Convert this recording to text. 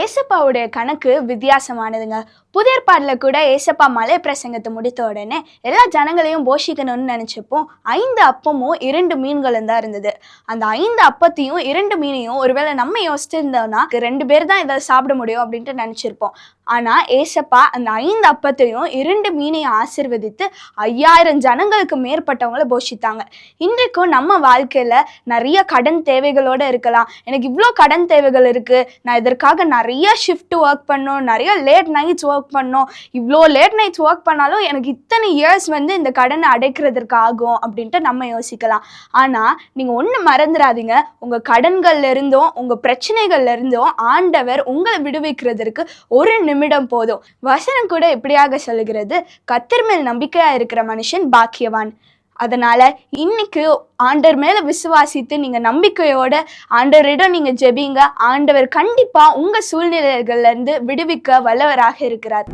ஏசப்பாவுடைய கணக்கு வித்தியாசமானதுங்க. புதிய ஏற்பாட்டில் கூட ஏசப்பா மலை பிரசங்கத்தை முடித்த உடனே எல்லா ஜனங்களையும் போஷிக்கணும்னு நினச்சப்போ 5 அப்பமும் 2 மீன்களும் தான் இருந்தது. அந்த 5 அப்பத்தையும் 2 மீனையும் ஒருவேளை நம்ம யோசிச்சிருந்தோம்னா 2 பேர் தான் இதை சாப்பிட முடியும் அப்படின்ட்டு நினச்சிருப்போம். ஆனால் ஏசப்பா அந்த 5 அப்பத்தையும் 2 மீனையும் ஆசீர்வதித்து 5000 ஜனங்களுக்கு மேற்பட்டவங்களை போஷித்தாங்க. இன்றைக்கும் நம்ம வாழ்க்கையில் நிறைய கடன் தேவைகளோடு இருக்கலாம். எனக்கு இவ்வளோ கடன் தேவைகள் இருக்குது, நான் இதற்காக நிறைய ஷிஃப்ட் ஒர்க் பண்ணோம், நிறைய லேட் நைட்ஸ் ஒர்க் பண்ணோம், இவ்வளோ லேட் நைட்ஸ் ஒர்க் பண்ணாலும் எனக்கு இத்தனை இயர்ஸ் இந்த கடனை அடைக்கிறதுக்கு ஆகும் அப்படின்ட்டு நம்ம யோசிக்கலாம். ஆனால் நீங்கள் ஒன்று மறந்துடாதீங்க, உங்கள் கடன்கள்ல இருந்தும் உங்கள் பிரச்சனைகள்ல இருந்தும் ஆண்டவர் உங்களை விடுவிக்கிறதுக்கு ஒரு நிமிடம் போதும். வசனம் கூட எப்படியாக சொல்லுகிறது, கர்த்தர் மேல் நம்பிக்கையா இருக்கிற மனுஷன் பாக்கியவான். அதனால இன்னைக்கு ஆண்டவர் மேல விசுவாசித்து நீங்க நம்பிக்கையோட ஆண்டவரிடம் நீங்க ஜெபிங்க. ஆண்டவர் கண்டிப்பா உங்க சூழ்நிலைகள்ல இருந்து விடுவிக்க வல்லவராக இருக்கிறார்.